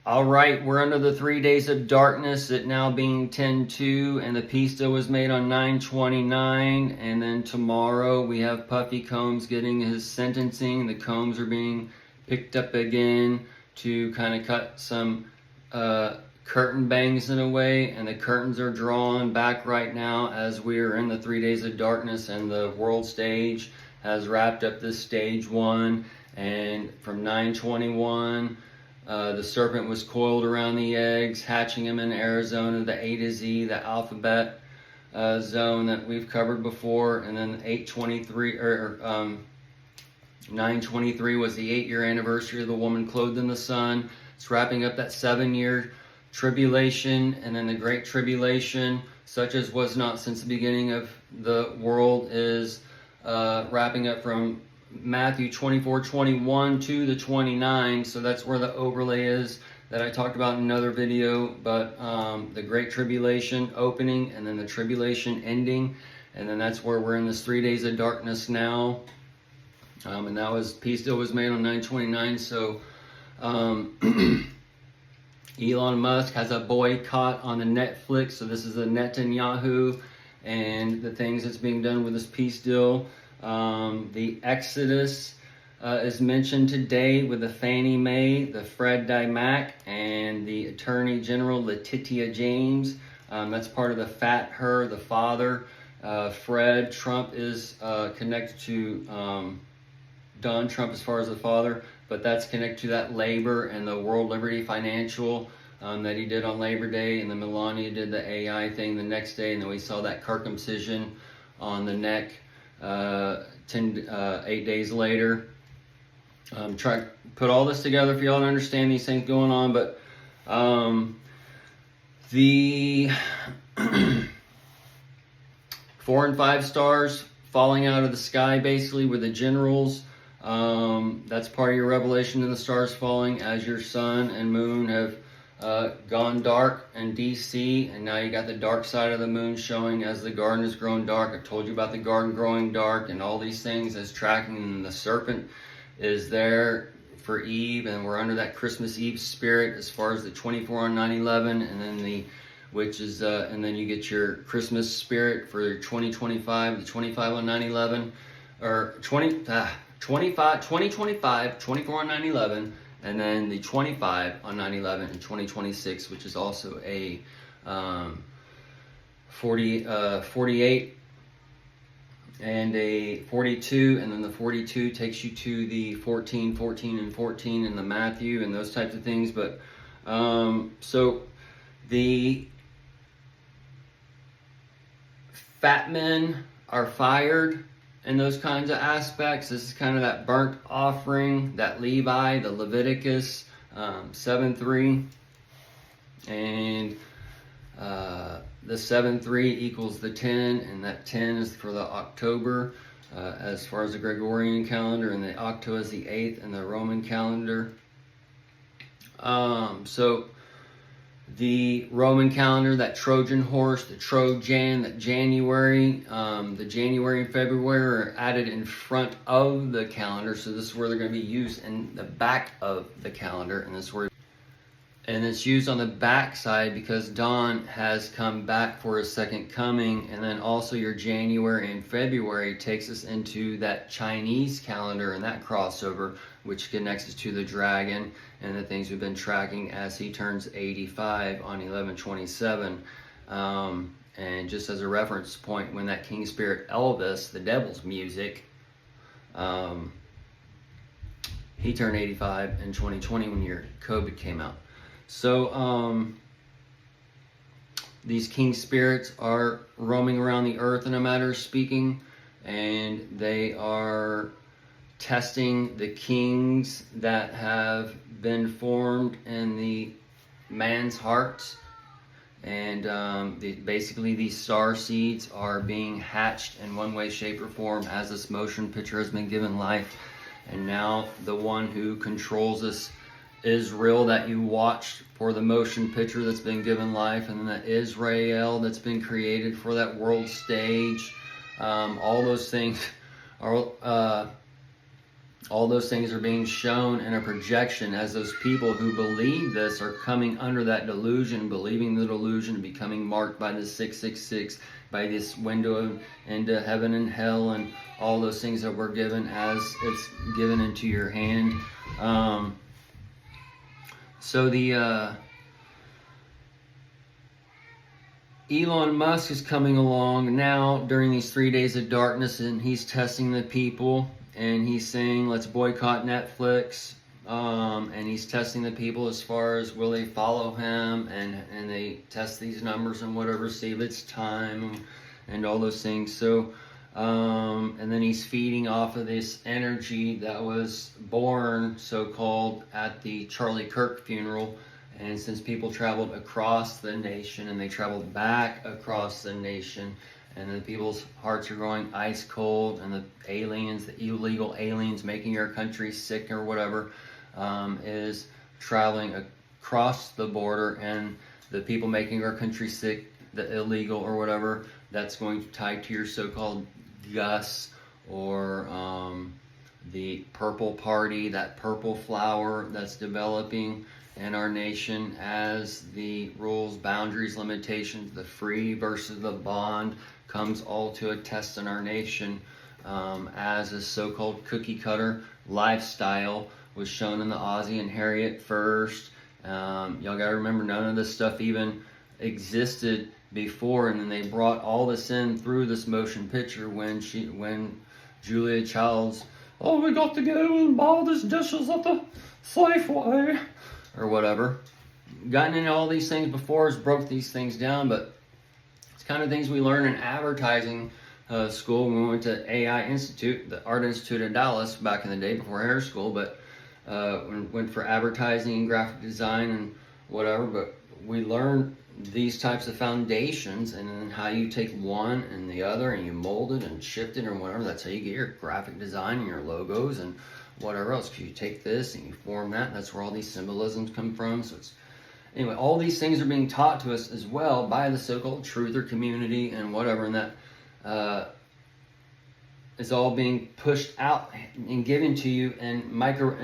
All right, we're under the 3 days of darkness, it now being 10/2, and the peace deal was made on 9/29, and then tomorrow we have Puffy Combs getting his sentencing. The Combs are being picked up again to kind of cut some curtain bangs in a way, and the curtains are drawn back right now as we are in the 3 days of darkness, and the world stage has wrapped up this stage one, and from 9/21, the serpent was coiled around the eggs, hatching them in Arizona, the A to Z, the alphabet zone that we've covered before. And then 9/23 was the 8-year anniversary of the woman clothed in the sun. It's wrapping up that 7-year tribulation, and then the great tribulation, such as was not since the beginning of the world, is wrapping up from Matthew 24:21 to the 29. So that's where the overlay is that I talked about in another video. But the Great Tribulation opening, and then the tribulation ending, and then that's where we're in this 3 days of darkness now. And that was, peace deal was made on 9/29. So Elon Musk has a boycott on the Netflix. So this is a Netanyahu and the things that's being done with this peace deal. The Exodus is mentioned today with the Fannie Mae, the Fred Dymack, and the Attorney General Letitia James. That's part of the Fat Her, the father. Fred Trump is connected to Don Trump as far as the father, but that's connected to that labor and the World Liberty Financial that he did on Labor Day, and then Melania did the AI thing the next day, and then we saw that circumcision on the neck 8 days later. Try to put all this together for y'all to understand these things going on, but the 4 and 5 stars falling out of the sky basically with the generals. That's part of your revelation in the stars falling as your sun and moon have gone dark in DC, and now you got the dark side of the moon showing as the garden has grown dark. I told you about the garden growing dark and all these things as tracking, and the serpent is there for Eve, and we're under that Christmas Eve spirit as far as the 24 on 9/11, and then and then you get your Christmas spirit for 2025, the 25 on 9/11, or 2025, 24 on 9/11, and then the 25 on 9/11 in 2026, which is also a 48 and a 42, and then the 42 takes you to the 14, 14, and 14 in the Matthew and those types of things. But so the fat men are fired in those kinds of aspects. This is kind of that burnt offering, that Levi, the Leviticus 7:3, and the 7:3 equals the 10, and that 10 is for the October as far as the Gregorian calendar, and the Octo is the 8th in the Roman calendar. So the Roman calendar, that Trojan horse, the Trojan, that January, the January and February are added in front of the calendar. So this is where they're going to be used in the back of the calendar, and this is where, and it's used on the back side because Don has come back for his second coming. And then also your January and February takes us into that Chinese calendar and that crossover, which connects us to the dragon and the things we've been tracking as he turns 85 on 11/27. And just as a reference point, when that King Spirit Elvis, the devil's music, he turned 85 in 2020 when your COVID came out. So these king spirits are roaming around the earth in a matter of speaking, and they are testing the kings that have been formed in the man's hearts. And basically these star seeds are being hatched in one way, shape, or form as this motion picture has been given life. And now the one who controls this Israel that you watched for the motion picture that's been given life, and then that Israel that's been created for that world stage, all those things are All those things are being shown in a projection as those people who believe this are coming under that delusion, believing the delusion, and becoming marked by the 666, by this window into heaven and hell, and all those things that were given as it's given into your hand. So the Elon Musk is coming along now during these 3 days of darkness, and he's testing the people, and he's saying, let's boycott Netflix, and he's testing the people as far as will they follow him, and they test these numbers and whatever, see if it's time, and all those things. So, and then he's feeding off of this energy that was born, so-called, at the Charlie Kirk funeral. And since people traveled across the nation and they traveled back across the nation, and the people's hearts are growing ice cold, and the aliens, the illegal aliens making our country sick or whatever, is traveling across the border, and the people making our country sick, the illegal or whatever, that's going to tie to your so-called Gus, or the purple party, that purple flower that's developing in our nation as the rules, boundaries, limitations, the free versus the bond comes all to a test in our nation, as a so-called cookie cutter lifestyle was shown in the Ozzie and Harriet first. Y'all gotta remember, none of this stuff even existed before, and then they brought all this in through this motion picture when Julia Childs, oh, we got to go and buy these dishes at the Safeway, or whatever. Gotten into all these things before, has broke these things down, but it's kind of things we learn in advertising school when we went to AI Institute, the Art Institute in Dallas back in the day before hair school, but went for advertising and graphic design and whatever, but we learned these types of foundations, and then how you take one and the other and you mold it and shift it or whatever. That's how you get your graphic design and your logos and whatever else. You take this and you form that, and that's where all these symbolisms come from. So it's, anyway, all these things are being taught to us as well by the so-called truther community and whatever, and that is all being pushed out and given to you in micro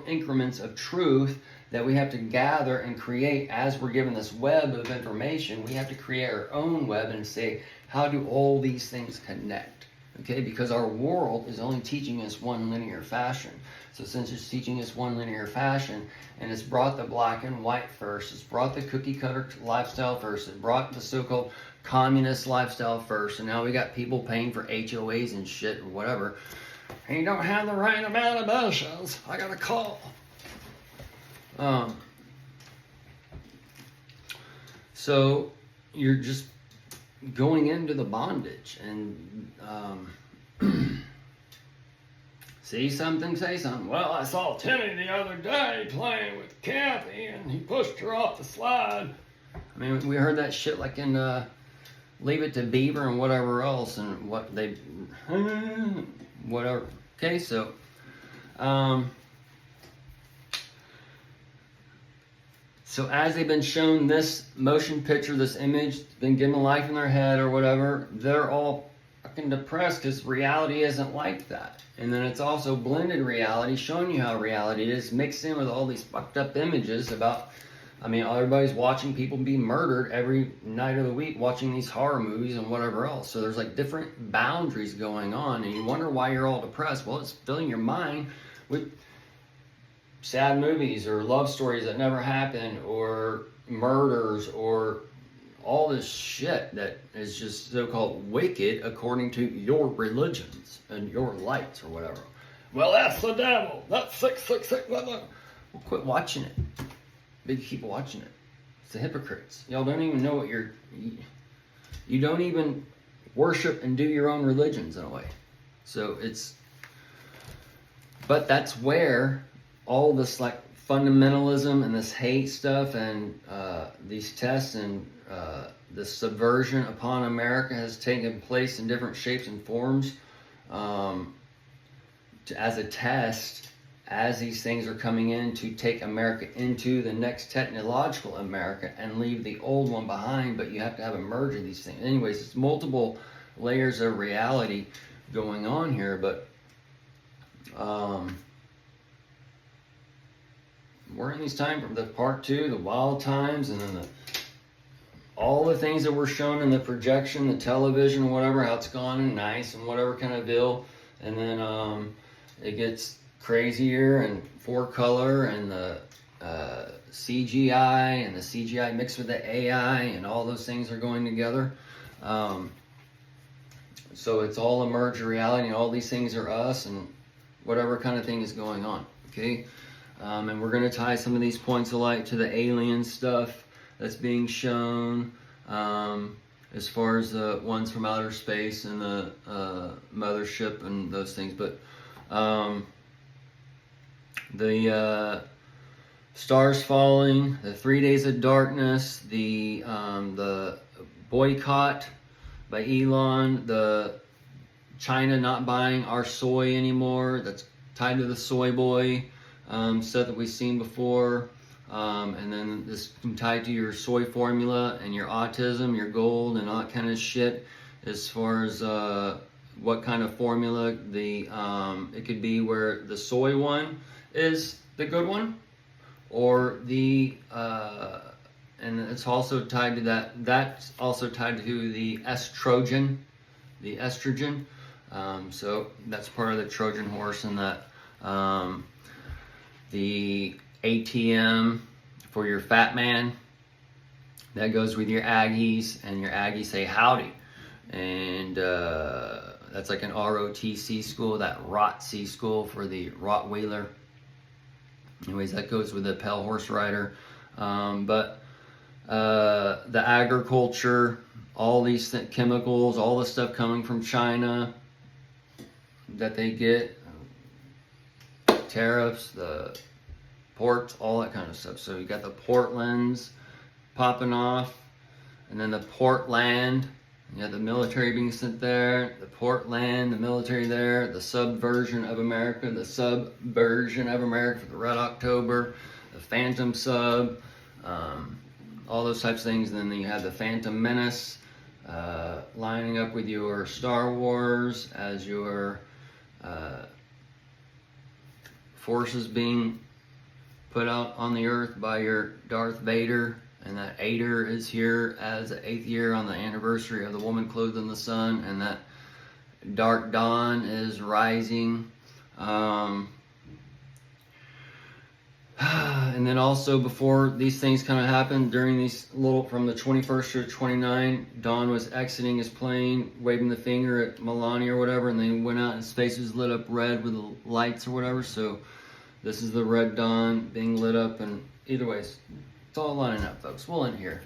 increments of truth that we have to gather and create. As we're given this web of information, we have to create our own web and say, how do all these things connect? Okay, because our world is only teaching us one linear fashion. So since it's teaching us one linear fashion, and it's brought the black and white first, it's brought the cookie cutter lifestyle first, it brought the so-called communist lifestyle first, and now we got people paying for HOAs and shit or whatever. And you don't have the right amount of bushes, I got a call. So you're just going into the bondage, and see something, say something. Well, I saw Timmy the other day playing with Kathy, and he pushed her off the slide. I mean, we heard that shit like in Leave It to Beaver and whatever else, and what they whatever. Okay, so so as they've been shown this motion picture, this image, been given life in their head or whatever, they're all fucking depressed because reality isn't like that. And then it's also blended reality, showing you how reality is, mixed in with all these fucked up images about, I mean, everybody's watching people be murdered every night of the week, watching these horror movies and whatever else. So there's like different boundaries going on, and you wonder why you're all depressed. Well, it's filling your mind with sad movies or love stories that never happened, or murders, or all this shit that is just so-called wicked according to your religions and your lights or whatever. Well, that's the devil. That's 666. Well, quit watching it. Big keep watching it. It's the hypocrites. Y'all don't even know what you don't even worship and do your own religions in a way. So it's, but that's where all this like fundamentalism and this hate stuff and these tests and the subversion upon America has taken place in different shapes and forms as a test, as these things are coming in to take America into the next technological America and leave the old one behind. But you have to have a merge of these things. Anyways, it's multiple layers of reality going on here, but We're in these times from the part 2, the wild times, and then all the things that were shown in the projection, the television, whatever, how it's gone and nice and whatever kind of deal. And then it gets crazier and 4-color and the CGI and the CGI mixed with the AI and all those things are going together. So it's all a merged reality, and all these things are us and whatever kind of thing is going on, okay? And we're going to tie some of these points of light to the alien stuff that's being shown, as far as the ones from outer space and the mothership and those things. But the stars falling, the 3 days of darkness, the boycott by Elon, the China not buying our soy anymore, that's tied to the soy boy stuff that we've seen before, and then this tied to your soy formula and your autism, your gold, and all that kind of shit, as far as what kind of formula it could be, where the soy one is the good one, or the and it's also tied to that's also tied to the estrogen, so that's part of the Trojan horse, and that the ATM for your fat man, that goes with your Aggies, and your Aggies say howdy, and that's like an ROTC school, that ROTC school for the Rottweiler. Anyways, that goes with the pale horse rider. But the agriculture, all these chemicals, all the stuff coming from China that they get, tariffs, the ports, all that kind of stuff. So you got the Portlands popping off, and then the Portland. You got the military being sent there, the Portland, the military there, the subversion of America for the Red October, the Phantom Sub, all those types of things. And then you have the Phantom Menace lining up with your Star Wars as your forces being put out on the earth by your Darth Vader. And that Ader is here as the 8th year on the anniversary of the woman clothed in the sun. And that Dark Dawn is rising. And then also, before these things kind of happened, during these from the 21st to 29, Dawn was exiting his plane, waving the finger at Melania or whatever, and they went out and his face was lit up red with the lights or whatever. So this is the Red Dawn being lit up, and either ways, it's all lining up, folks. We'll end here.